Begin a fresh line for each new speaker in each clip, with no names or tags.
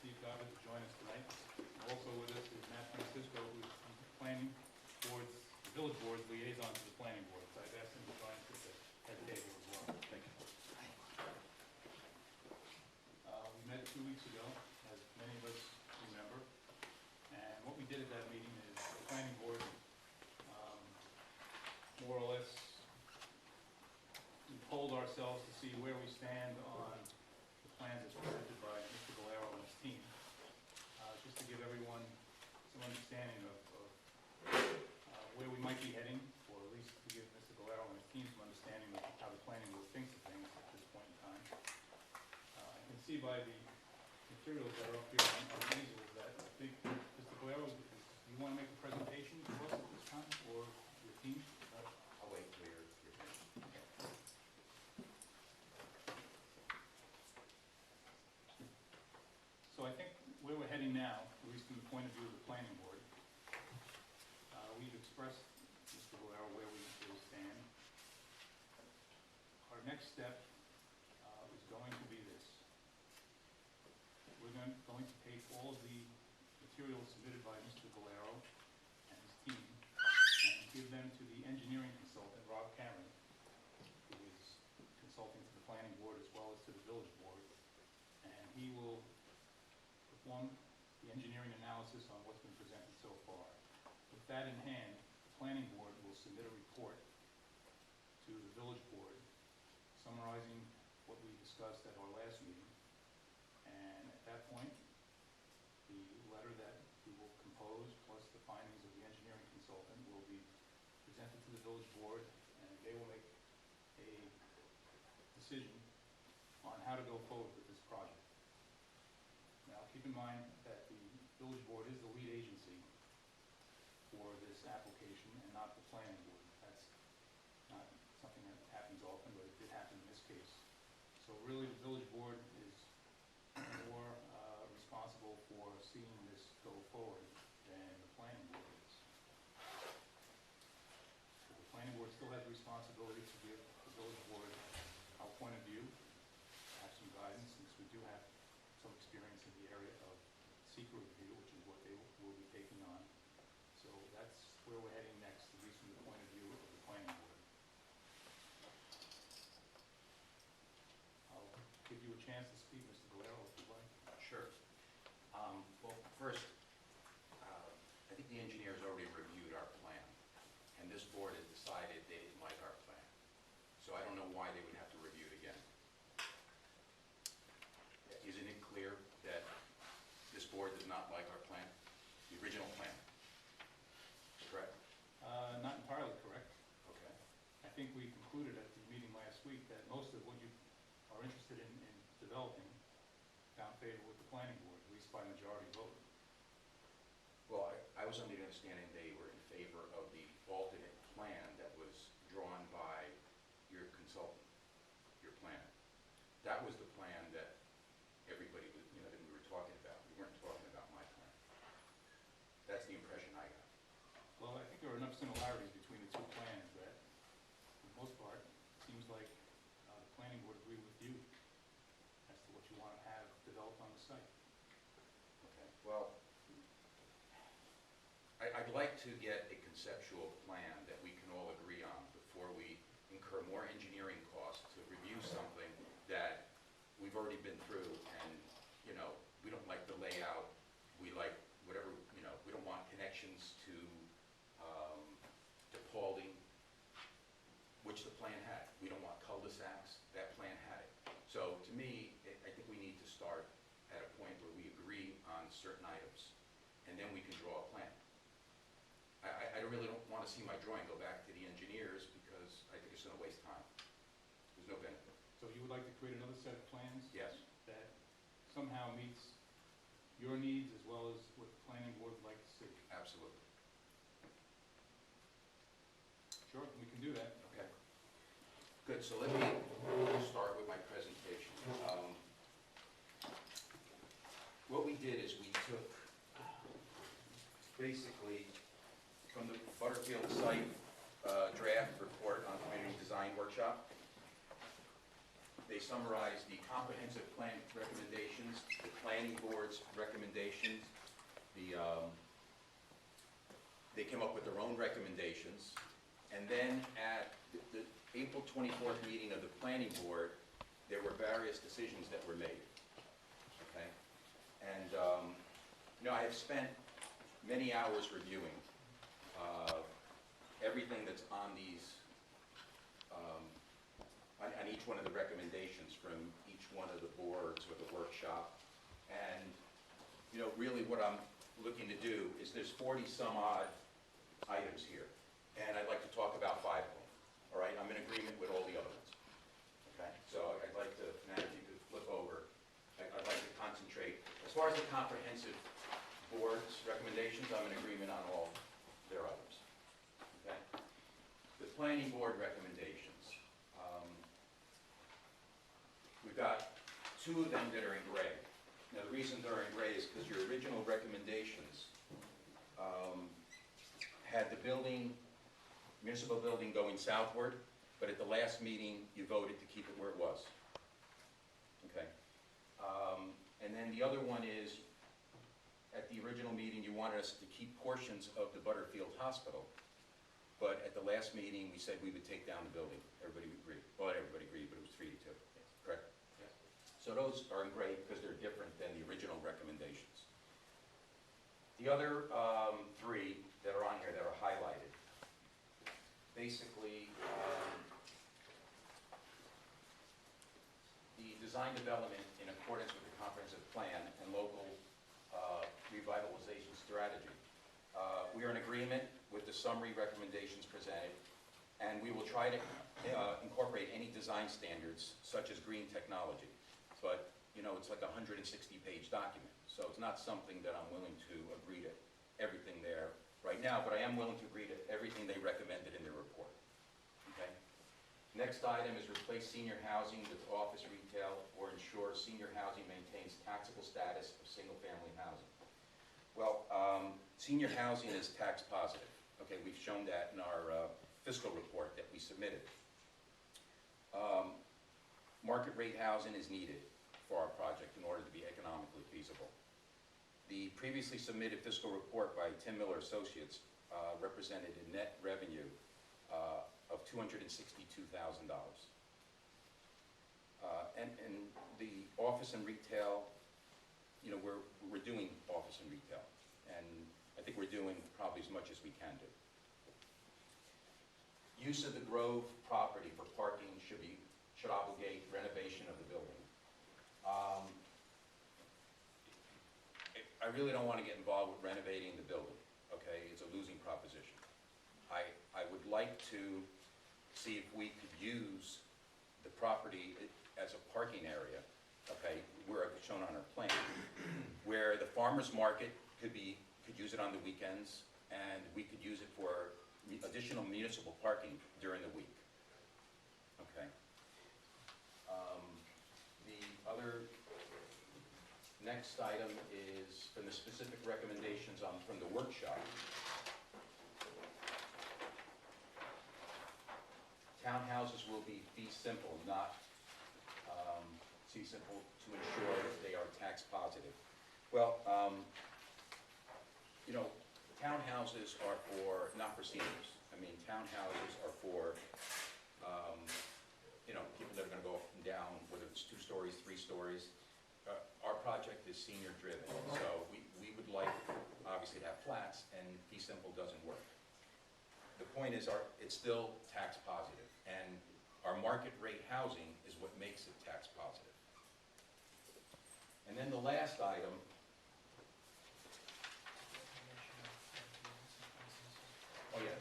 Steve Garber to join us tonight. Also with us is Matt Francisco, who's the planning board's, the village board's liaison to the planning board. So I've asked him to join us at the head table as well. Thank you. We met 2 weeks ago, as many of us remember. And what we did at that meeting is the planning board more or less we polled ourselves to see where we stand on the plans as presented by Mr. Valero and his team, just to give everyone some understanding of where we might be heading, or at least to give Mr. Valero and his team some understanding of how the planning board thinks of things at this point in time. You can see by the materials that are up here on the easel that I think Mr. Valero, you want to make a presentation to us at this time, or your team?
I'll wait for your finished.
Okay. So I think where we're heading now, at least from the point of view of the planning board, we've expressed, Mr. Valero, where we stand. Our next step is going to be this. We're going to take all of the materials submitted by Mr. Valero and his team and give them to the engineering consultant, Rob Cameron, who is consulting to the planning board as well as to the village board. And he will perform the engineering analysis on what's been presented so far. With that in hand, the planning board will submit a report to the village board summarizing what we discussed at our last meeting. And at that point, the letter that we will compose plus the findings of the engineering consultant will be presented to the village board, and they will make a decision on how to go forward with this project. Now, keep in mind that the village board is the lead agency for this application and not the planning board. That's not something that happens often, but it did happen in this case. So really, the village board is more responsible for seeing this go forward than the planning board is. So the planning board still has the responsibility to give the village board our point of view, have some guidance, since we do have some experience in the area of secret review, which is what they will be taking on. So that's where we're heading next, at least from the point of view of the planning board. I'll give you a chance to speak, Mr. Valero, if you'd like.
Sure. Well, first, I think the engineers already reviewed our plan, and this board has decided they didn't like our plan. So I don't know why they would have to review it again. Isn't it clear that this board does not like our plan, the original plan? Correct?
Not entirely correct.
Okay.
I think we concluded at the meeting last week that most of what you are interested in developing found favor with the planning board, at least by majority vote.
Well, I was under the understanding they were in favor of the alternate plan that was drawn by your consultant, your planner. That was the plan that everybody was, that we were talking about. We weren't talking about my plan. That's the impression I got.
Well, I think there are enough similarities between the two plans that, for the most part, it seems like the planning board agreed with you as to what you want to have developed on the site.
Okay. Well, I'd like to get a conceptual plan that we can all agree on before we incur more engineering costs to review something that we've already been through, and we don't like the layout. We like whatever, we don't want connections to Paulding, which the plan had. We don't want cul-de-sacs. That plan had it. So to me, I think we need to start at a point where we agree on certain items, and then we can draw a plan. I really don't want to see my drawing go back to the engineers, because I think it's going to waste time. There's no benefit.
So you would like to create another set of plans?
Yes.
That somehow meets your needs as well as what the planning board would like to see?
Absolutely.
Sure, we can do that.
Okay. Good. So let me start with my presentation. What we did is we took basically from the Butterfield site draft report on community design workshop. They They summarize the comprehensive plan recommendations, the planning board's recommendations, they came up with their own recommendations, and then at the April 24th meeting of the planning board, there were various decisions that were made, okay? And, I have spent many hours reviewing everything that's on these, on each one of the recommendations from each one of the boards or the workshop. And, really what I'm looking to do is there's 40 some odd items here. And I'd like to talk about 5 of them, all right? I'm in agreement with all the other ones, okay? So I'd like to, now if you could flip over, I'd like to concentrate. As far as the comprehensive board's recommendations, I'm in agreement on all their items, okay? The planning board recommendations, we've got 2 of them that are in gray. Now the reason they're in gray is because your original recommendations had the municipal building going southward, but at the last meeting, you voted to keep it where it was. Okay. And then the other one is, at the original meeting, you wanted us to keep portions of the Butterfield Hospital, but at the last meeting, we said we would take down the building. Everybody agreed. Well, everybody agreed, but it was 3-2. Yes. Correct? Yes. So those are in gray because they're different than the original recommendations. The other 3 that are on here that are highlighted, basically, the design development in accordance with the comprehensive plan and local revitalization strategy. We are in agreement with the summary recommendations presented, and we will try to incorporate any design standards such as green technology. But, it's like a 160-page document, so it's not something that I'm willing to agree to everything there right now, but I am willing to agree to everything they recommended in their report. Okay? Next item is replace senior housing with office retail or ensure senior housing maintains taxable status of single-family housing. Well, senior housing is tax positive. Okay, we've shown that in our fiscal report that we submitted. Market rate housing is needed for our project in order to be economically feasible. The previously submitted fiscal report by Tim Miller Associates represented a net revenue of $262,000. And the office and retail, we're doing office and retail, and I think we're doing probably as much as we can do. Use of the Grove property for parking should obligate renovation of the building. I really don't want to get involved with renovating the building, okay? It's a losing proposition. I would like to see if we could use the property as a parking area, okay, where it's shown on our plan, where the farmer's market could use it on the weekends, and we could use it for additional municipal parking during the week, okay? The other next item is from the specific recommendations from the workshop. Townhouses will be fee simple, not fee simple to ensure that they are tax positive. Well, townhouses are not for seniors. I mean, townhouses are for, people that are going to go up and down, whether it's 2 stories, 3 stories. Our project is senior driven, so we would like, obviously, to have flats, and fee simple doesn't work. The point is, it's still tax positive, and our market rate housing is what makes it tax positive. And then the last item, oh yeah,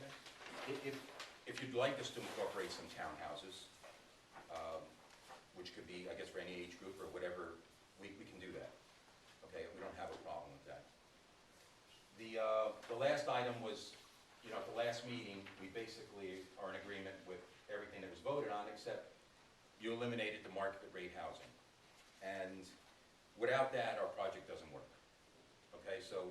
if you'd like us to incorporate some townhouses, which could be, I guess, for any age group or whatever, we can do that. Okay, we don't have a problem with that. The last item was, at the last meeting, we basically are in agreement with everything that was voted on, except you eliminated the market rate housing. And without that, our project doesn't work. Okay, so,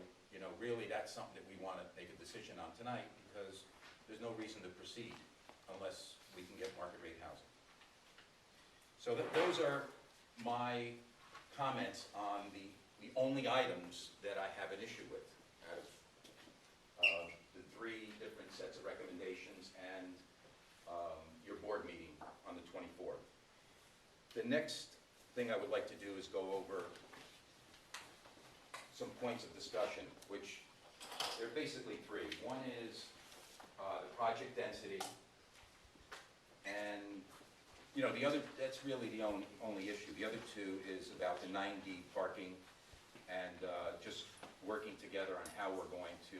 really that's something that we want to make a decision on tonight, because there's no reason to proceed unless we can get market rate housing. So those are my comments on the only items that I have an issue with out of the three different sets of recommendations and your board meeting on the 24th. The next thing I would like to do is go over some points of discussion, which there are basically three. One is the project density, and the other, that's really the only issue. The other two is about the 9D parking and just working together on how we're going to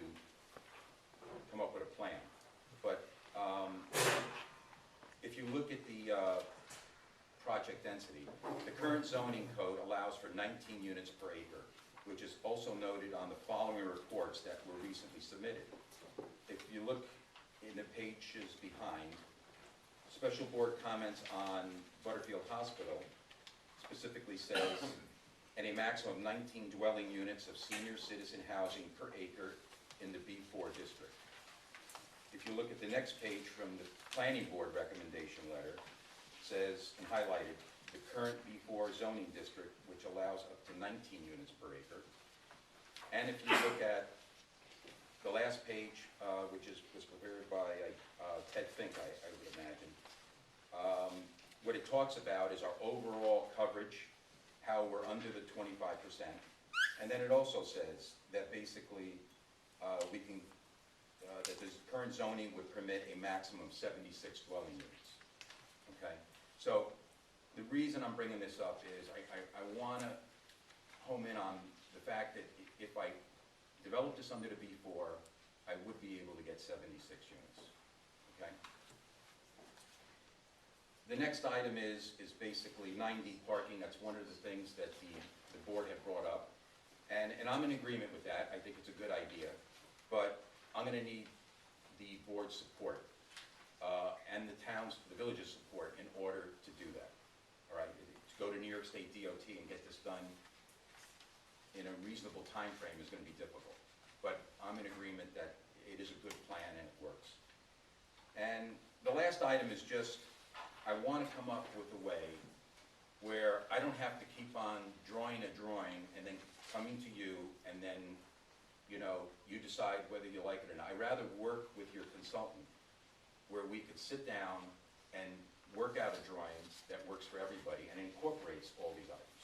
come up with a plan. But if you look at the project density, the current zoning code allows for 19 units per acre, which is also noted on the following reports that were recently submitted. If you look in the pages behind, special board comments on Butterfield Hospital specifically says, and a maximum of 19 dwelling units of senior citizen housing per acre in the B4 district. If you look at the next page from the planning board recommendation letter, it says, and highlighted, the current B4 zoning district, which allows up to 19 units per acre. And if you look at the last page, which was prepared by Ted Fink, I would imagine, what it talks about is our overall coverage, how we're under the 25%, and then it also says that basically we can, that this current zoning would permit a maximum of 76 dwelling units. Okay, so the reason I'm bringing this up is I want to home in on the fact that if I develop this under the B4, I would be able to get 76 units. Okay. The next item is basically 9D parking. That's one of the things that the board had brought up. And I'm in agreement with that. I think it's a good idea. But I'm going to need the board's support and the village's support in order to do that. All right? To go to New York State DOT and get this done in a reasonable time frame is going to be difficult. But I'm in agreement that it is a good plan and it works. And the last item is just, I want to come up with a way where I don't have to keep on drawing a drawing and then coming to you and then, you decide whether you like it or not. I'd rather work with your consultant where we could sit down and work out a drawing that works for everybody and incorporates all these items.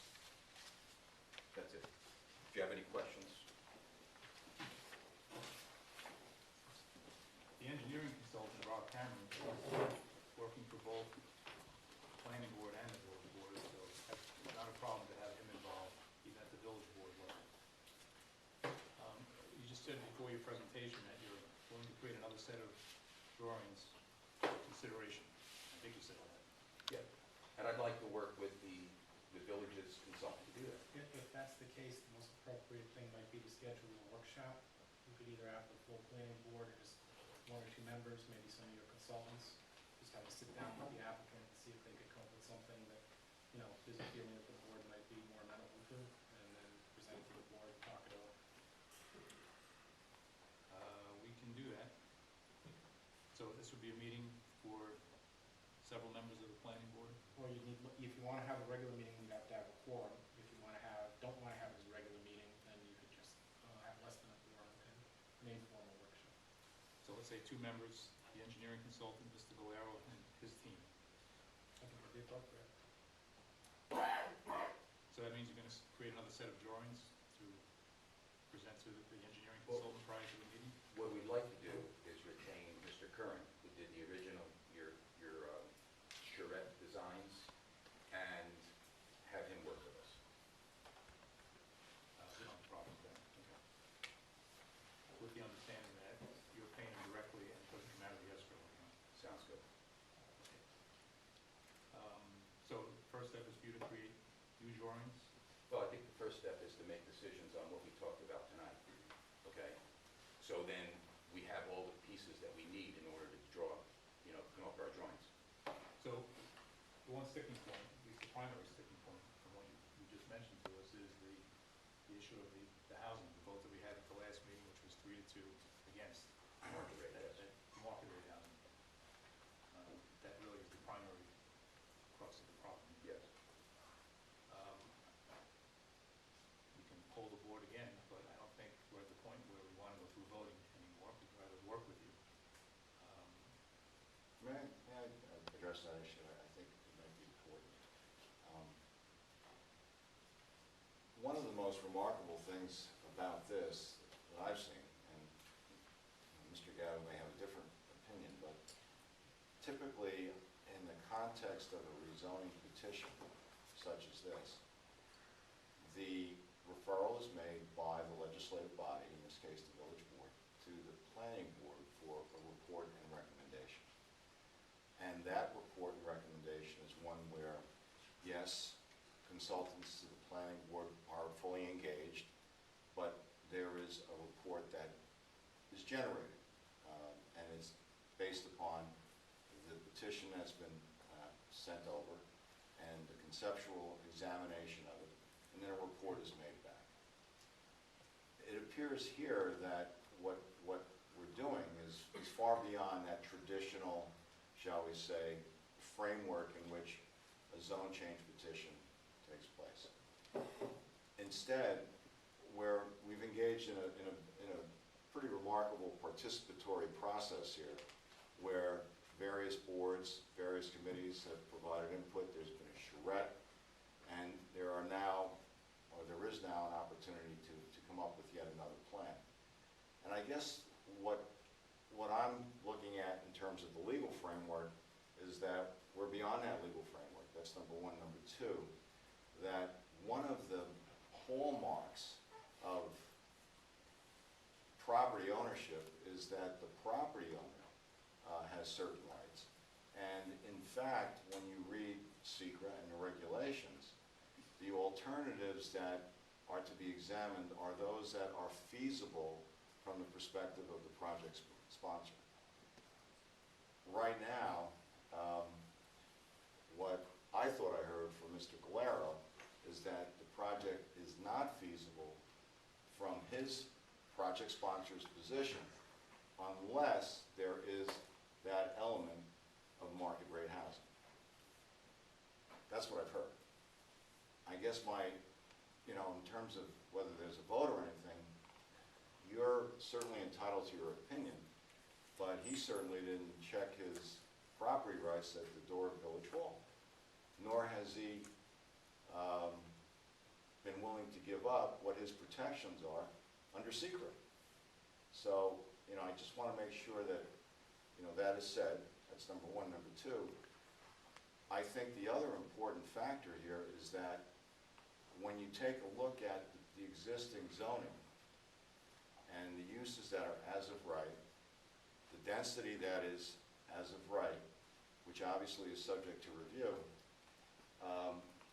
That's it. Do you have any questions?
The engineering consultant, Rob Cameron, is working for both the planning board and the village board, so it's not a problem to have him involved, even at the village board level. You just said before your presentation that you're going to create another set of drawings for consideration. I think you said that.
Yeah. And I'd like to work with the village's consultant to do that.
If that's the case, the most appropriate thing might be to schedule a workshop. You could either have the full planning board or just one or two members, maybe some of your consultants. Just have to sit down with the applicant and see if they could come up with something that, there's a feeling that the board might be more amenable to, and then present it to the board, talk it over.
We can do that. So this would be a meeting for several members of the planning board?
Or if you want to have a regular meeting, you'd have to have a quorum. If you don't want to have it as a regular meeting, then you could just have less than a quorum and an informal workshop.
So let's say two members, the engineering consultant, Mr. Galero, and his team.
I think it'd be appropriate.
So that means you're going to create another set of drawings to present to the engineering consultant prior to the meeting?
What we'd like to do is retain Mr. Curran, who did the original, your charrette designs, and have him work with us.
We don't have a problem with that. Okay. With the understanding that you're paying him directly and doesn't come out of the escrow account.
Sounds good.
So the first step is for you to create new drawings?
Well, I think the first step is to make decisions on what we talked about tonight, okay? So then we have all the pieces that we need in order to draw, come up with our drawings.
So the one sticking point, at least the primary sticking point from what you just mentioned to us is the issue of the housing, the vote that we had at the last meeting, which was 3-2 against.
Market rate, yes.
That market rate housing. That really is the primary crux of the problem.
Yes.
address that issue. I think it might be important. One of the most remarkable things about this that I've seen, and Mr. Gatto may have a different opinion, but typically in the context of a rezoning petition such as this, the referral is made by the legislative body, in this case the village board, to the planning board for a report and recommendation. And that report and recommendation is one where, yes, consultants to the planning board are fully engaged, but there is a report that is generated and is based upon the petition that's been sent over and the conceptual examination of it, and then a report is made back. It appears here that what we're doing is far beyond that traditional, shall we say, framework in which a zone change petition takes place. Instead, we've engaged in a pretty remarkable participatory process here, where various boards, various committees have provided input. There's been a charrette, and there is now an opportunity to come up with yet another plan. And I guess what I'm looking at in terms of the legal framework is that we're beyond that legal framework. That's number one. Number two, that one of the hallmarks of property ownership is that the property owner has certain rights. And in fact, when you read SECRA and the regulations, the alternatives that are to be examined are those that are feasible from the perspective of the project sponsor. Right now, what I thought I heard from Mr. Galero is that the project is not feasible from his project sponsor's position unless there is that element of market rate housing. That's what I've heard. I guess in terms of whether there's a vote or anything, you're certainly entitled to your opinion, but he certainly didn't check his property rights at the door of Village Hall, nor has he been willing to give up what his protections are under SECRA. So, I just want to make sure that, that is said. That's number one. Number two, I think the other important factor here is that when you take a look at the existing zoning and the uses that are as of right, the density that is as of right, which obviously is subject to review,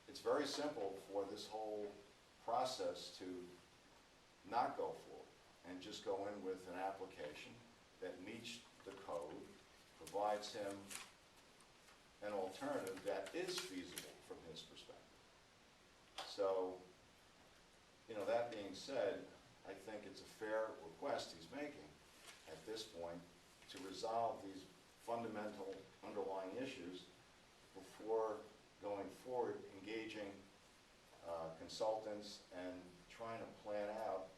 it's very simple for this whole process to not go forward and just go in with an application that meets the code, provides him an alternative that is feasible from his perspective. So, that being said, I think it's a fair request he's making at this point to resolve these fundamental underlying issues before going forward, engaging consultants and trying to plan out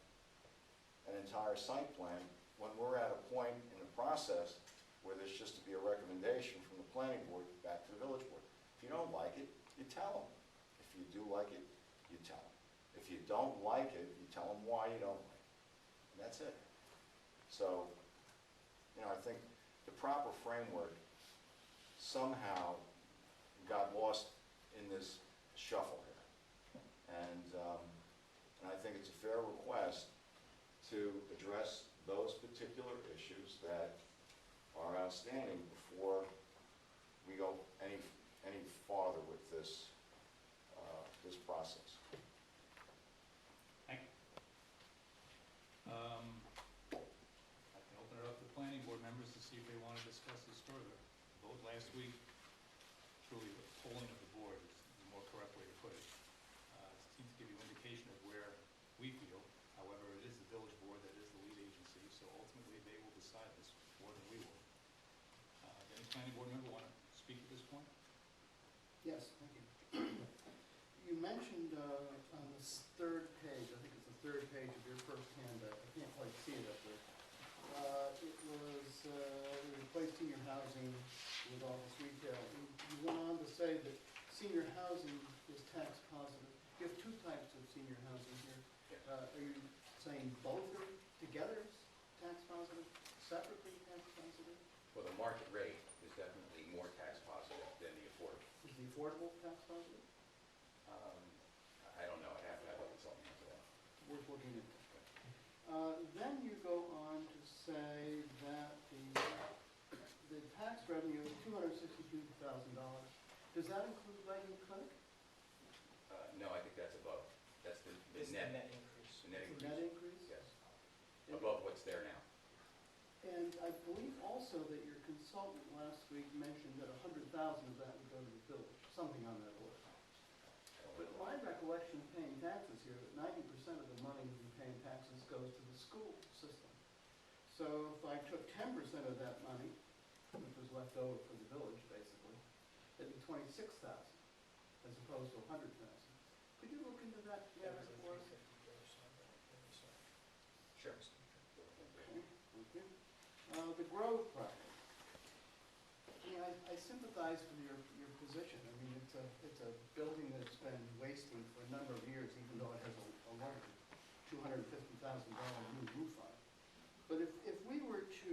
an entire site plan when we're at a point in the process where there's just to be a recommendation from the planning board back to the village board. If you don't like it, you tell them. If you do like it, you tell them. If you don't like it, you tell them why you don't like it. And that's it. So, I think the proper framework somehow got lost in this shuffle here. And I think it's a fair request to address those particular issues that are outstanding before we go any farther with this process.
Thank you. I can open it up to planning board members to see if they want to discuss this further. Vote last week, truly the polling of the board is the more correct way to put it. It seems to give you an indication of where we feel. However, it is the village board that is the lead agency, so ultimately they will decide this more than we will. Any planning board member want to speak at this point?
Yes, thank you. You mentioned on this third page, I think it's the third page of your first handout, I can't quite see it up there. It was replaced senior housing with office retail. say that senior housing is tax positive. You have two types of senior housing here.
Yeah.
Are you saying both are together tax positive, separately tax positive?
Well, the market rate is definitely more tax positive than the affordable.
Is the affordable tax positive?
I don't know, I'd have to have a consultant answer that.
Worth looking into. Then you go on to say that the tax revenue is $262,000. Does that include writing clinic?
No, I think that's above. That's the
This is
net.
the net increase.
The net
Is
increase.
that increase?
Yes. Above what's there now.
And I believe also that your consultant last week mentioned that 100,000 of that would go to the village, something on that order. But my recollection of paying taxes here, that 90% of the money we pay in taxes goes to the school system. So if I took 10% of that money, which was left over for the village, basically, it'd be 26,000 as opposed to 100,000. Could you look into that
That
matter
was a
for us?
350 gross number, sorry.
Sure.
Okay, thank you. The Grove property. I sympathize with your position. I mean, it's a building that's been wasting for a number of years, even though it has a larger $250,000 new roof on it. But if we were to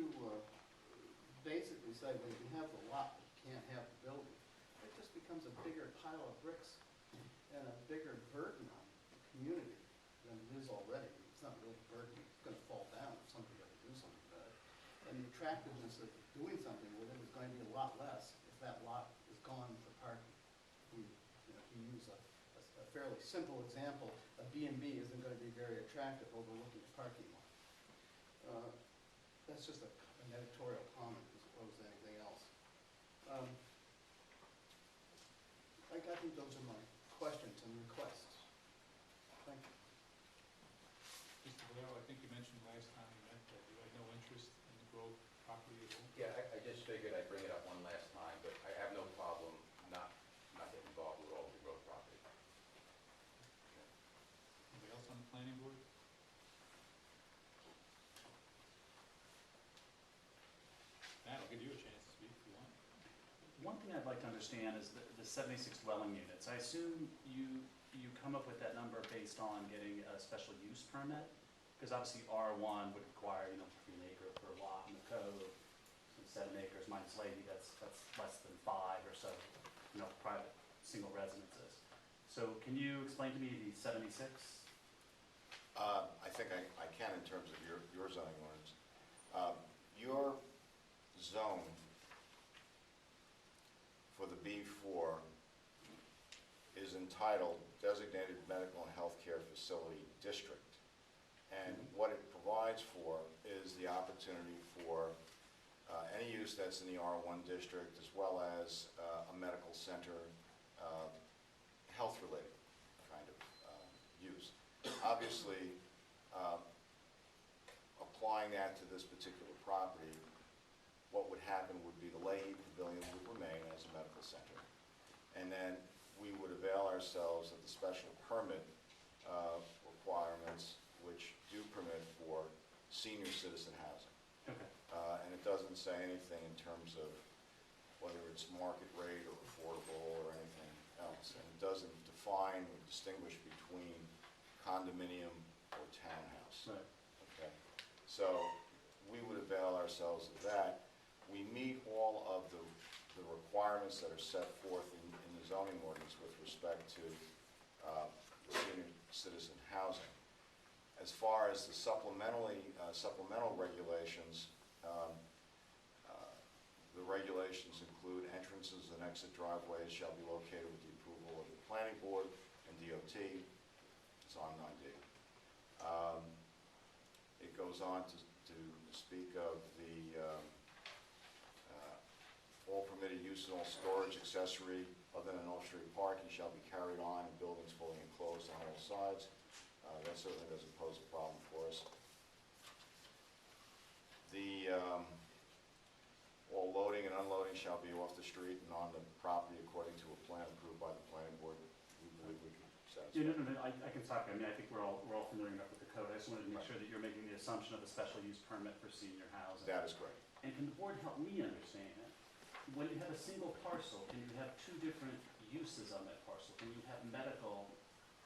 basically say, well, you can have the lot, but you can't have the building, it just becomes a bigger pile of bricks and a bigger burden on the community than it is already. It's not really a burden, it's gonna fall down if somebody ever do something about it. And the attractiveness of doing something with it is going to be a lot less if that lot is gone for parking. If you use a fairly simple example, a B&B isn't gonna be very attractive overlooking a parking lot. That's just an editorial comment as opposed to anything else. I think those are my questions and requests. Thank you.
Mr. Valero, I think you mentioned last time you met that you had no interest in the Grove property at all.
Yeah, I just figured I'd bring it up one last time, but I have no problem not getting involved with all of the road property.
Anybody else on the planning board? Matt, I'll give you a chance to speak if you want.
One thing I'd like to understand is the 76 dwelling units. I assume you come up with that number based on getting a special use permit? Because obviously R1 would require, 3 an acre per lot in the code, and 7 acres minus Lady, that's less than 5 or so, private single residences. So can you explain to me the 76?
I think I can in terms of your zoning ordinance. Your zone for the B4 is entitled Designated Medical and Healthcare Facility District. And what it provides for is the opportunity for any use that's in the R1 district, as well as a medical center, health-related kind of use. Obviously, applying that to this particular property, what would happen would be the Leahy Pavilion would remain as a medical center. And then we would avail ourselves of the special permit requirements, which do permit for senior citizen housing.
Okay.
And it doesn't say anything in terms of whether it's market rate or affordable or anything else. And it doesn't define or distinguish between condominium or townhouse.
Right.
Okay. So we would avail ourselves of that. We meet all of the requirements that are set forth in the zoning ordinance with respect to senior citizen housing. As far as the supplemental regulations, the regulations include entrances and exit driveways shall be located with the approval of the planning board and DOT. It's on 9D. It goes on to speak of the all permitted use and all storage accessory other than off-street parking shall be carried on in buildings fully enclosed on all sides. That certainly doesn't pose a problem for us. All loading and unloading shall be off the street and on the property according to a plan approved by the planning board. We believe we can satisfy.
No, I can stop you. I think we're all familiar enough with the code. I just wanted to make sure that you're making the assumption of a special use permit for senior housing.
That is correct.
And can the board help me understand, when you have a a single parcel, can you have two different uses on that parcel? Can you have medical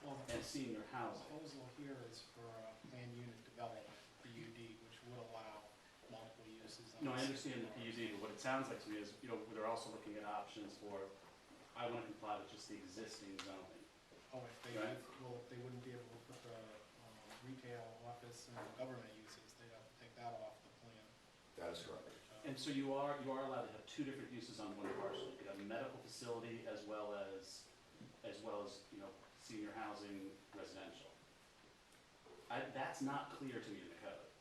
Well,
and senior
the
housing?
proposal here is for a planned unit development, PUD, which would allow multiple uses on.
No, I
the
understand
same
the
parcel.
PUD, but what it sounds like to me is, they're also looking at options for, I want to comply with just the existing zoning.
Oh, if they,
Right.
well, if they wouldn't be able to put the retail, office, and government uses, they'd have to take that off the plan.
That is correct.
And so you are allowed to have two different uses on one parcel. You could have a medical facility as well as, senior housing, residential. That's not clear to me in the code.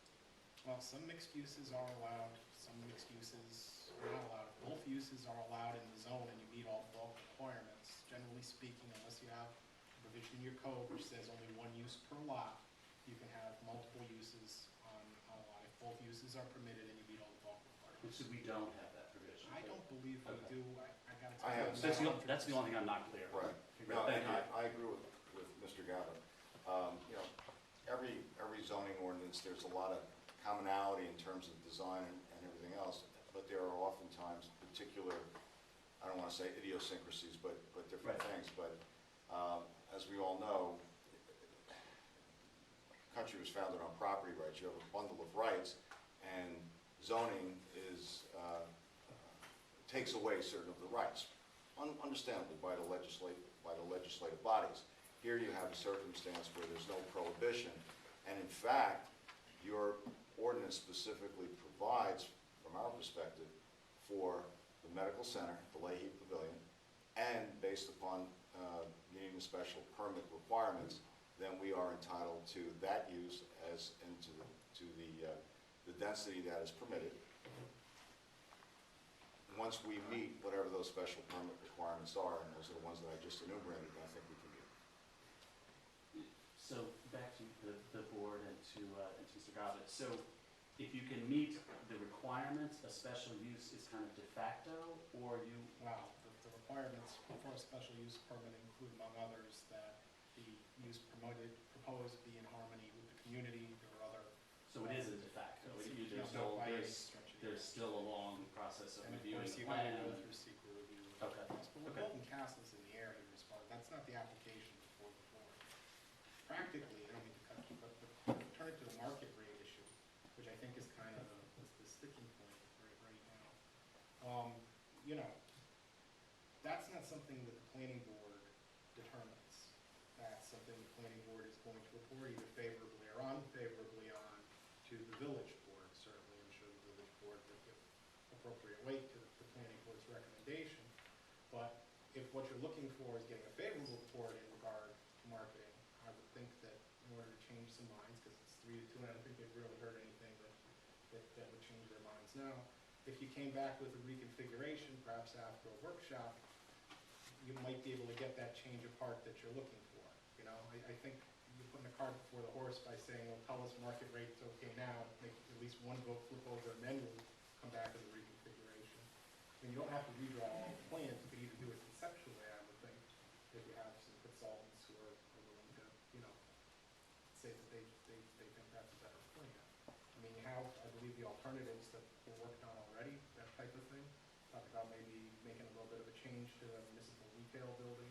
Well, some mixed uses are allowed, some mixed uses are not allowed. If both uses are allowed in the zone and you meet all bulk requirements, generally speaking, unless you have a provision in your code which says only one use per lot, you can have multiple uses on a lot. If both uses are permitted and you meet all the bulk requirements.
So we don't have that provision.
I don't believe we
Okay.
do, I gotta
I
tell you.
have-
I'm
That's the,
not
that's the
100%.
only thing I'm not clear on.
Right.
Okay,
No,
thank
and
you.
I agree with Mr. Gavin. Every zoning ordinance, there's a lot of commonality in terms of design and everything else, but there are oftentimes particular, I don't want to say idiosyncrasies, but different
Right.
things. But as we all know, country was founded on property rights. You have a bundle of rights, and zoning takes away certain of the rights, understandably by the legislative bodies. Here you have a circumstance where there's no prohibition, and in fact, your ordinance specifically provides, from our perspective, for the medical center, the Leahy Pavilion, and based upon meeting the special permit requirements, then we are entitled to that use as into the density that is permitted. Once we meet whatever those special permit requirements are, and those are the ones that I just enumerated, I think we can meet.
So back to the board and to Mr. Govitt. So if you can meet the requirements, a special use is kind of de facto, or you,
Wow, the requirements for a special use permit include, among others, that the use proposed be in harmony with the community. There are other.
so it is a de facto.
It's not by any stretch of the
There's still a long process of
And of
reviewing
course,
the
you gotta
plan.
go through secret review.
Okay.
But we're
Okay.
building castles in the air here as far, that's not the application before the board. Practically, I don't mean to cut you, but turn it to the market rate issue, which I think is kind of the sticking point right now. That's not something that the planning board determines. That's something the planning board is going to report either favorably or unfavorably on to the village board. Certainly, I'm sure the village board would give appropriate weight to the planning board's recommendation. But if what you're looking for is getting a favorable report in regard to marketing, I would think that in order to change some minds, because it's 3-2, and I don't think they've really heard anything that would change their minds now. If you came back with a reconfiguration, perhaps after a workshop, you might be able to get that change of heart that you're looking for. I think you're putting the cart before the horse by saying, well, tell us market rate's okay now, make at least one vote flip over, and then we'll come back with a reconfiguration. You don't have to redraw all the plans, you could either do it conceptually, I would think, if you have some consultants who are willing to, say that they think that's a better plan. You have, I believe, the alternatives that were worked on already, that type of thing. Talk about maybe making a little bit of a change to the municipal retail building,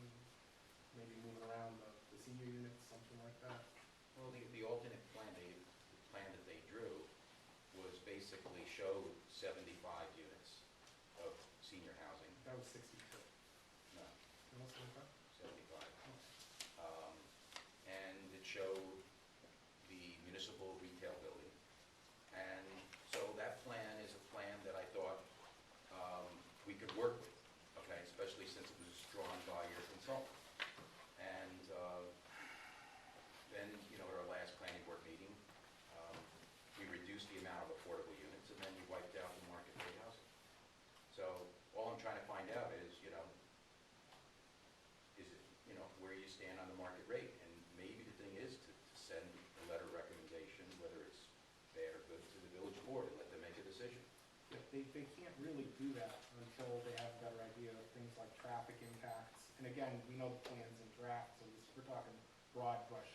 maybe moving around the senior units, something like that.
Well, the alternate plan, the plan that they drew was basically showed 75 units of senior housing.
That was 62.
No,
No, 75?
75. And it showed the municipal retail building. And so that plan is a plan that I thought we could work with, okay, especially since it was drawn by your consultant. And then, at our last planning board meeting, we reduced the amount of affordable units, and then we wiped out the market rate housing. So all I'm trying to find out is, where you stand on the market rate. And maybe the thing is to send a letter of recommendation, whether it's bad or good, to the village board and let them make a decision.
They can't really do that until they have a better idea of things like traffic impacts. And again, we know the plan's in draft, so we're talking broad brush,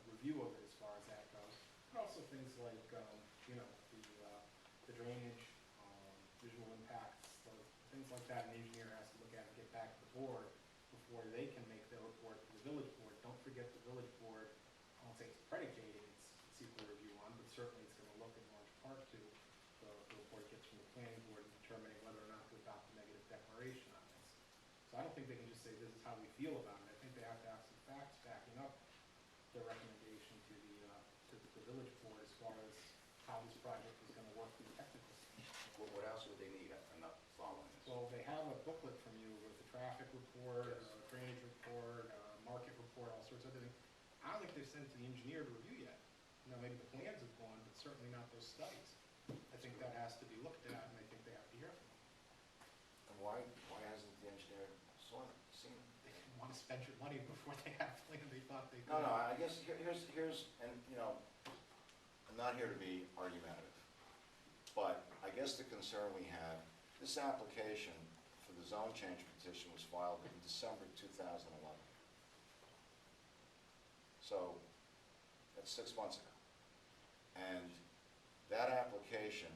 review of it as far as that goes. But also things like, the drainage, visual impacts, things like that, an engineer has to look at and get back to the board before they can make their report to the village board. Don't forget the village board, I won't say it's predicated, it's equal review on, but certainly it's gonna look in large part to the report gets from the planning board in determining whether or not to adopt a negative declaration on this. So I don't think they can just say, this is how we feel about it. I think they have to have some facts backing up their recommendation to the village board as far as how this project is gonna work from a technical standpoint.
What else would they need? I'm not following this.
So they have a booklet from you with a traffic report,
Yes.
a drainage report, a market report, all sorts of other things. I don't think they've sent it to the engineer to review yet. You know, maybe the plans have gone, but certainly not those studies. I think that has to be looked at, and I think they have to hear from them.
And why hasn't the engineer seen it?
They didn't want to spend your money before they had a plan they thought they could.
No, I guess here's, and, you know, I'm not here to be argumentative, but I guess the concern we have, this application for the zone change petition was filed in December 2011. So, that's 6 months ago. And that application,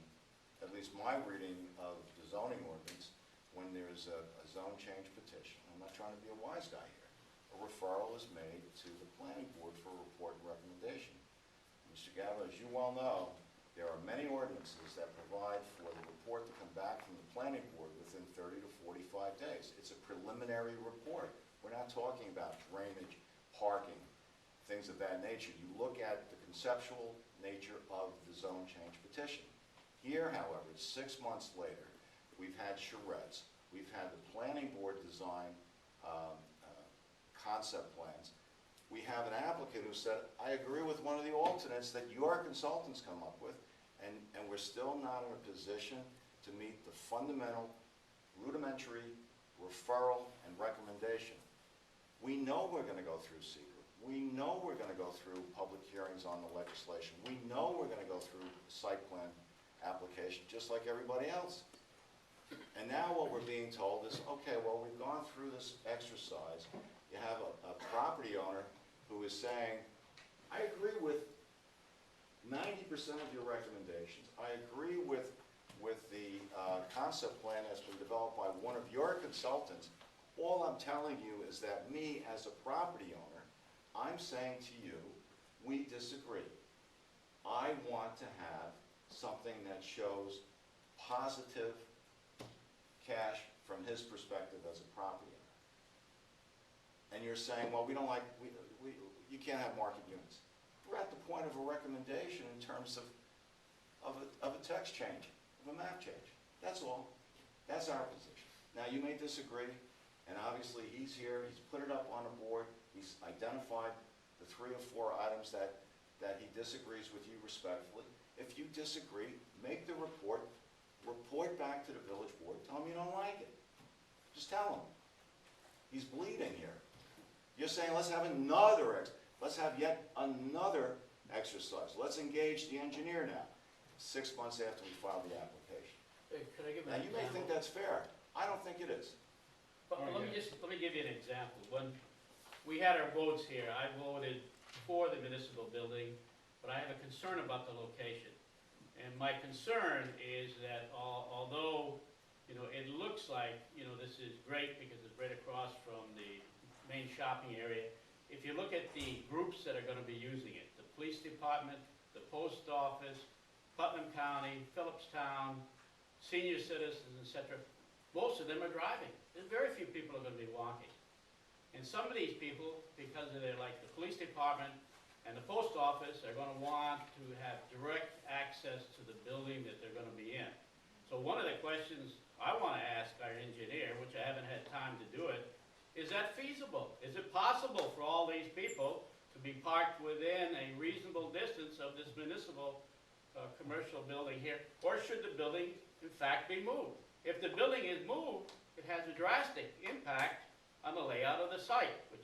at least my reading of the zoning ordinance, when there's a zone change petition, I'm not trying to be a wise guy here, a referral is made to the planning board for a report and recommendation. Mr. Gallo, as you well know, there are many ordinances that provide for the report to come back from the planning board within 30 to 45 days. It's a preliminary report. We're not talking about drainage, parking, things of that nature. You look at the conceptual nature of the zone change petition. Here, however, 6 months later, we've had charrettes, we've had the planning board design concept plans. We have an applicant who said, I agree with one of the alternates that your consultants come up with, and we're still not in a position to meet the fundamental, rudimentary referral and recommendation. We know we're going to go through secret. We know we're going to go through public hearings on the legislation. We know we're going to go through site plan application, just like everybody else. And now what we're being told is, okay, well, we've gone through this exercise. You have a property owner who is saying, I agree with 90% of your recommendations. I agree with the concept plan that's been developed by one of your consultants. All I'm telling you is that me, as a property owner, I'm saying to you, we disagree. I want to have something that shows positive cash from his perspective as a property owner. And you're saying, well, we don't like, you can't have market units. We're at the point of a recommendation in terms of a text change, of a map change. That's all. That's our position. Now, you may disagree, and obviously he's here, he's put it up on the board, he's identified the 3 or 4 items that he disagrees with you respectfully. If you disagree, make the report back to the village board, tell him you don't like it. Just tell him. He's bleeding here. You're saying, let's have yet another exercise. Let's engage the engineer now, 6 months after we filed the application.
Could I give
Now,
an
you may think
example?
that's fair. I don't think it is.
But let me give you an example. When we had our votes here, I voted for the municipal building, but I have a concern about the location. And my concern is that although, it looks like, this is great because it's right across from the main shopping area, if you look at the groups that are going to be using it, the police department, the post office, Putnam County, Phillipstown, senior citizens, etc., most of them are driving. There's very few people are going to be walking. And some of these people, because of their, like the police department and the post office, are going to want to have direct access to the building that they're going to be in. So one of the questions I want to ask our engineer, which I haven't had time to do it, is that feasible? Is it possible for all these people to be parked within a reasonable distance of this municipal commercial building here? Or should the building, in fact, be moved? If the building is moved, it has a drastic impact on the layout of the site, which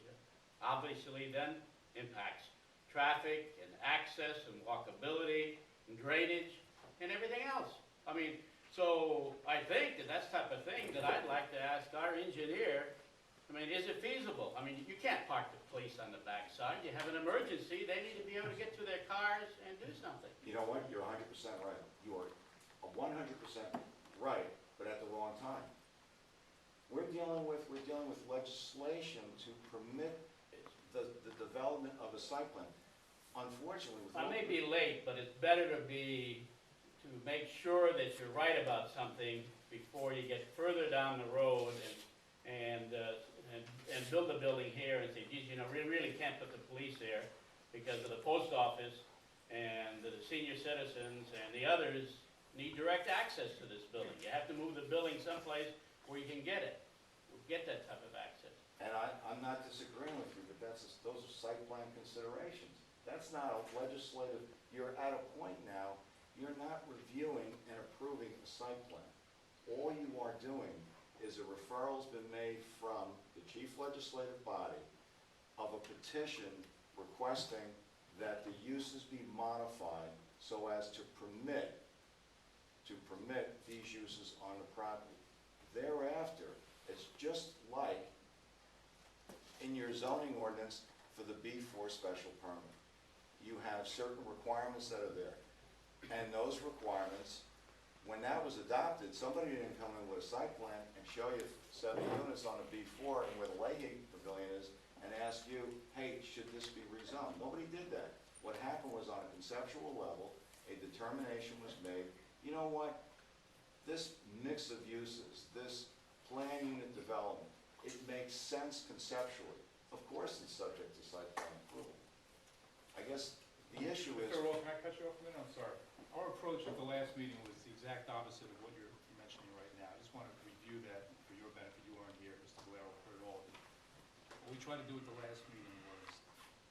obviously then impacts traffic and access and walkability and drainage and everything else. I mean, so I think that that's the type of thing that I'd like to ask our engineer. I mean, is it feasible? I mean, you can't park the police on the backside. You have an emergency, they need to be able to get to their cars and do something.
You know what? You're 100% right. You are 100% right, but at the wrong time. permit the development of a site plan. Unfortunately, with.
I may be late, but it's better to make sure that you're right about something before you get further down the road and build a building here and say, geez, you know, we really can't put the police there because of the post office and the senior citizens and the others need direct access to this building. You have to move the building someplace where you can get that type of access.
And I'm not disagreeing with you, but those are site plan considerations. That's not a legislative, you're at a point now, you're not reviewing and approving a site plan. All you are doing is a referral's been made from the chief legislative body of a petition requesting that the uses be modified so as to permit these uses on the property. Thereafter, it's just like in your zoning ordinance for the B4 special permit. You have certain requirements that are there. And those requirements, when that was adopted, somebody didn't come in with a site plan and show you 7 units on a B4 and where the Leahy Pavilion is and ask you, hey, should this be rezoned? Nobody did that. What happened was on a conceptual level, a determination was made, you know what? This mix of uses, this plan unit development, it makes sense conceptually. Of course it's subject to site plan approval. I guess the issue is.
Mr. Earl, can I cut you off a minute? I'm sorry. Our approach at the last meeting was the exact opposite of what you're mentioning right now. I just wanted to review that for your benefit. You weren't here, Mr. Valero heard all of it. What we tried to do at the last meeting was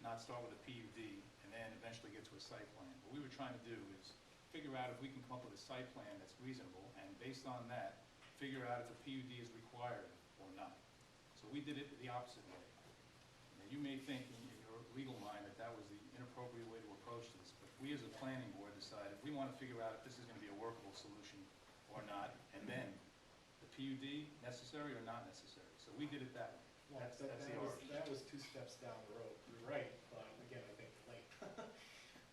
not start with a PUD and then eventually get to a site plan. What we were trying to do is figure out if we can come up with a site plan that's reasonable, and based on that, figure out if a PUD is required or not. So we did it the opposite way. Now, you may think in your legal mind that that was the inappropriate way to approach this, but we as a planning board decided we want to figure out if this is going to be a workable solution or not, and then the PUD necessary or not necessary. So we did it that way.
Well, that was 2 steps down the road. You're right, but again, I think late.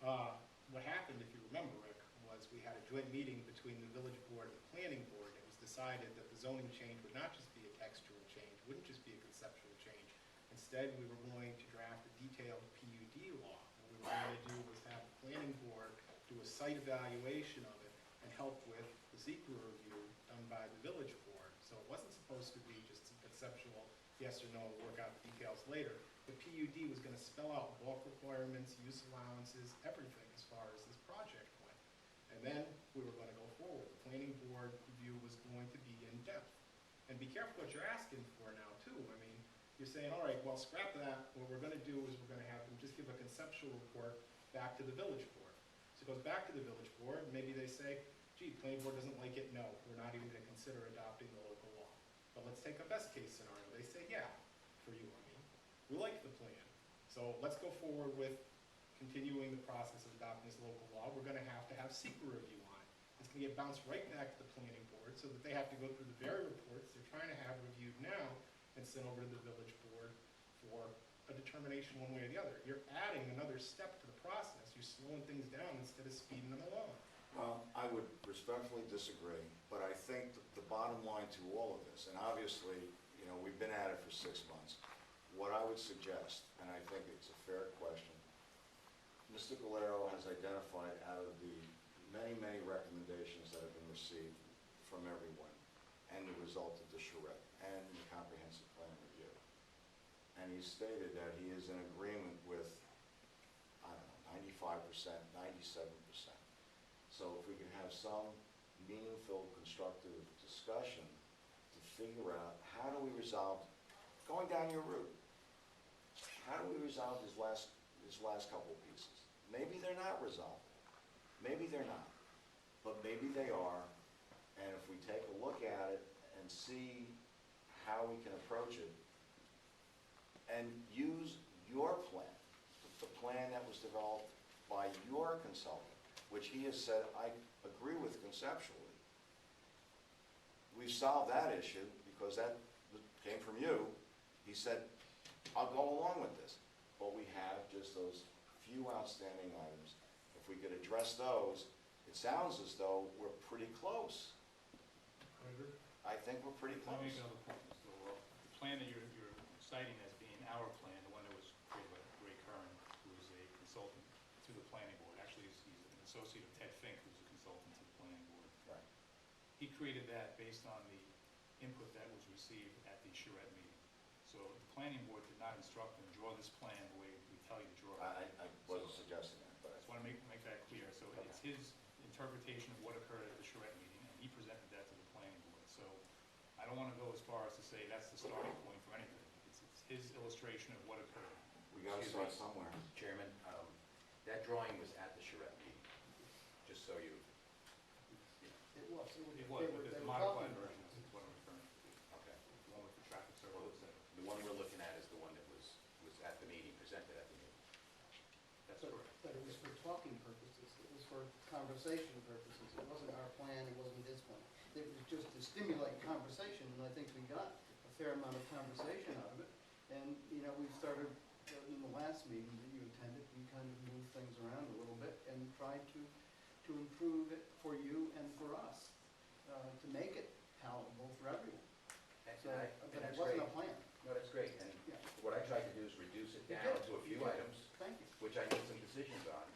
What happened, if you remember, Rick, was we had a joint meeting between the village board and the planning board. It was decided that the zoning change would not just be a textual change, wouldn't just be a conceptual change. Instead, we were going to draft a detailed PUD law. What we were going to do was have the planning board do a site evaluation of it and help with the secret review done by the village board. So it wasn't supposed to be just some conceptual yes or no, work out the details later. The PUD was going to spell out bulk requirements, use allowances, everything as far as this project went. And then we were going to go forward. The planning board review was going to be in depth. And be careful what you're asking for now too. I mean, you're saying, all right, well, scrap that. What we're going to do is we're going to have them just give a conceptual report back to the village board. So it goes back to the village board, and maybe they say, gee, planning board doesn't like it. No, we're not even going to consider adopting the local law. But let's take a best case scenario. They say, yeah, for you, I mean, we like the plan. So let's go forward with continuing the process of adopting this local law. We're going to have secret review on it. It's going to get bounced right back to the planning board so that they have to go through the very reports they're trying to have reviewed now and sent over to the village board for a determination one way or the other. You're adding another step to the process. You're slowing things down instead of speeding them along.
Well, I would respectfully disagree, but I think the bottom line to all of this, and obviously, you know, we've been at it for 6 months. What I would suggest, and I think it's a fair question, Mr. Galero has identified out of the many, many recommendations that have been received from everyone, and the result of the charrette and the comprehensive plan review. And he stated that he is in agreement with, I don't know, 95%, 97%. So if we can have some meaningful, constructive discussion to figure out how do we resolve, going down your route, how do we resolve these last couple of pieces? Maybe they're not resolved. Maybe they're not. But maybe they are. And if we take a look at it and see how we can approach it and use your plan, the plan that was developed by your consultant, which he has said, I agree with conceptually. We've solved that issue because that came from you. He said, I'll go along with this. But we have just those few outstanding items. If we could address those, it sounds as though we're pretty close. I think we're pretty
Let
close.
me make another point, Mr. Earl. The plan that you're citing as being our consultant to the planning board. Actually, he's an associate of Ted Fink, who's a consultant to the planning board.
Right.
He created that based on the input that was received at the charrette meeting. So the planning board did not instruct him, draw this plan the way we tell you to draw it.
I wasn't suggesting that,
I
but.
just want to make that clear. So it's his interpretation of what occurred at the charrette meeting, and he presented that to the planning board. So I don't want to go as far as to say that's the starting point for anything. It's his illustration of what occurred.
We gotta start somewhere.
Chairman, that drawing was at the charrette meeting, just so you,
It was.
It was, but there's a modified version, is what I'm referring to.
okay.
The one with the traffic circle, et cetera.
The one we're looking at is the one that was at the meeting, presented at the meeting.
That's correct.
But it was for talking purposes, it was for conversation purposes, it wasn't our plan, it wasn't his plan. It was just to stimulate conversation, and I think we got a fair amount of conversation out of it. And, you know, we started, in the last meeting that you attended, we kind of moved things around a little bit and tried to improve it for you and for us, to make it palatable for everyone. So, but it
that's
wasn't
great.
a plan.
No, that's great, and
Yeah.
what I tried to do is reduce it
You
down
did.
to a
You
few
did.
items,
Thank you.
which I need some decisions on.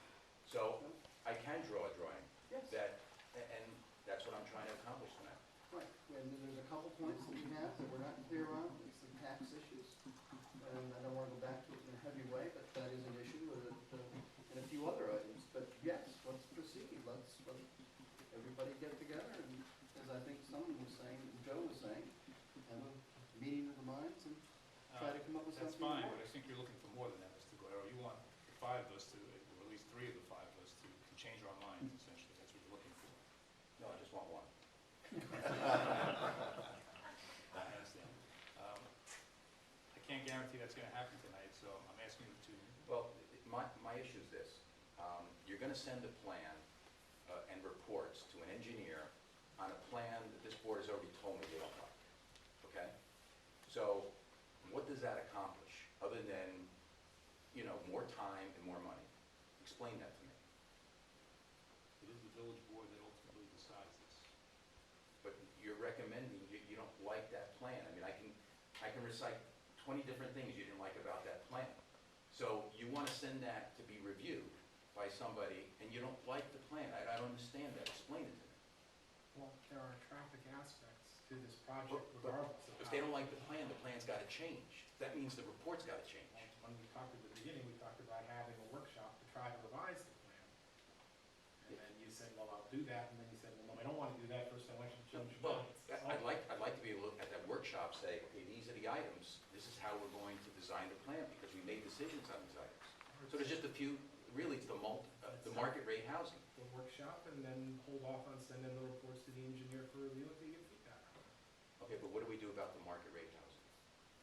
So I can draw a drawing
Yes.
and that's what I'm trying to accomplish tonight.
Right, and there's a couple points that we have that we're not clear on, it's the tax issues. And I don't want to go back to it in a heavy way, but that is an issue, and a few other items. But yes, let's proceed, let's everybody get together, and as I think someone was saying, Joe was saying, have a meeting of the minds and try to come up with something
That's fine,
more.
but I think you're looking for more than that, Mr. Guerrero. You want the five of us to, or at least three of the five of us to change our minds, essentially. That's what you're looking for.
No, I just want one.
I understand. I can't guarantee that's gonna happen tonight, so I'm asking you to,
Well, my issue is this. You're gonna send a plan and reports to an engineer on a plan that this board has already told me they don't like, okay? So what does that accomplish, other than, you know, more time and more money? Explain that to me.
it is the village board that ultimately decides this.
But you're recommending, you don't like that plan. I mean, I can recite 20 different things you didn't like about that plan. So you want to send that to be reviewed by somebody, and you don't like the plan. I don't understand that. Explain it to me.
Well, there are traffic aspects to this project
But
regardless of
if
how.
they don't like the plan's got to change. That means the report's got to change.
When we talked at the beginning, we talked about having a workshop to try to revise the plan. And then you said, well, I'll do that, and then you said, well, no, I don't want to do that, first I want you to change your
Well,
minds.
I'd like to be able to, at that workshop, say, okay, these are the items. This is how we're going to design the plan, because we made decisions on these items. So there's just a few, really, it's the market rate housing.
The workshop, and then hold off on sending the reports to the engineer for review until you get feedback.
Okay, but what do we do about the market rate housing?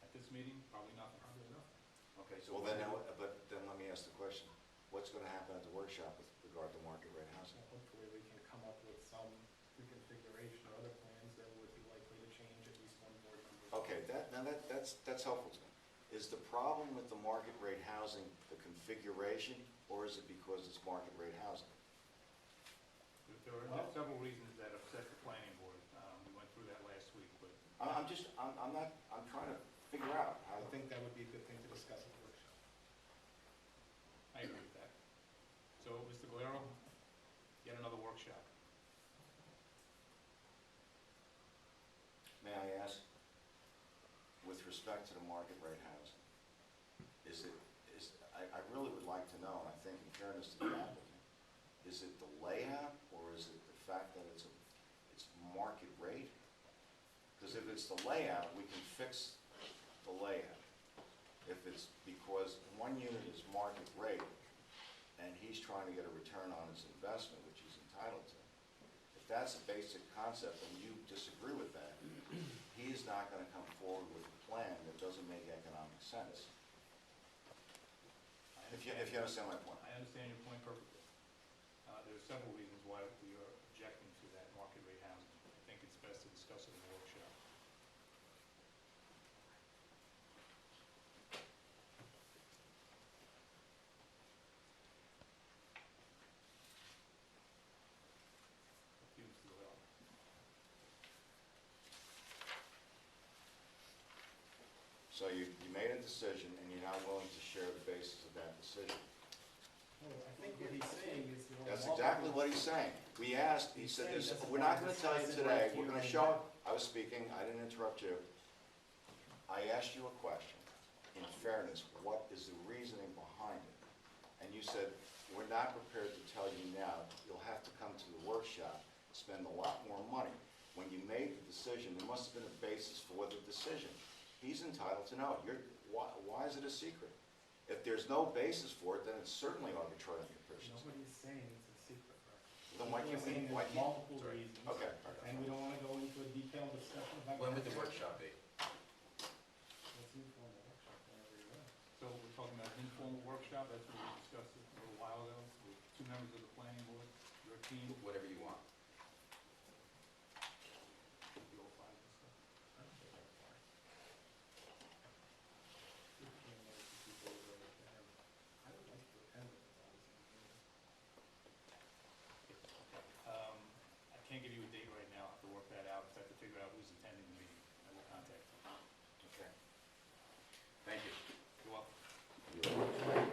At this meeting, probably nothing.
Probably nothing.
Okay, so.
Well, then, but then let me ask the question, what's gonna happen at the workshop with regard to market rate housing?
So hopefully we can come up with some reconfiguration or other plans that would be likely to change at least one board member.
Okay, that's helpful to me. Is the problem with the market rate housing the configuration, or is it because it's market rate housing?
There are several reasons that upset the planning board. We went through that last week, but
I'm trying to figure out how.
I think that would be a good thing to discuss at the workshop.
I agree with that. So, Mr. Guerrero, yet another workshop.
May I ask, with respect to the market rate housing, I really would like to know, and I think in fairness to the applicant, is it the layout, or is it the fact that it's market rate? Because if it's the layout, we can fix the layout. If it's because one unit is market rate, and he's trying to get a return on his investment, which he's entitled to, if that's a basic concept and you disagree with that, he is not going to come forward with a plan that doesn't make economic sense. If you understand my point.
I understand your point perfectly. There are several reasons why we are objecting to that market rate housing. I think it's best to discuss it in the workshop. Up to you, Mr. Guerrero.
So you made a decision, and you're now willing to share the basis of that decision.
Well, I think what he's saying is there are
That's
multiple-
exactly what he's saying. We asked, he said,
He's saying
this-
that's
we're
why
not gonna
this
tell you
isn't
today,
right
we're
here
gonna
and
show,
now.
I was speaking, I didn't interrupt you. I asked you a question, in fairness, what is the reasoning behind it? And you said, we're not prepared to tell you now, you'll have to come to the workshop, spend a lot more money. When you made the decision, there must have been a basis for the decision. He's entitled to know. Why is it a secret? If there's no basis for it, then it's certainly arbitrary and capricious.
Nobody's saying it's a secret, Rick.
Then why
People
can't
are saying
we, why
there's
can't?
multiple
Sorry.
reasons.
Okay.
And we don't wanna go into a detailed discussion about.
When would the workshop be?
Let's move on to the workshop whenever you're ready.
So we're talking about an informal workshop, that's what we discussed a little while ago, with 2 members of the planning board, your team,
Whatever you want.
you'll find this stuff.
I don't think that's fine. See if we can get some people over there. I would like to attend it if I was in here.
I can't give you a date right now, I have to work that out, I have to figure out who's attending the meeting, I will contact them.
Okay. Thank you.
You're welcome.
You're welcome.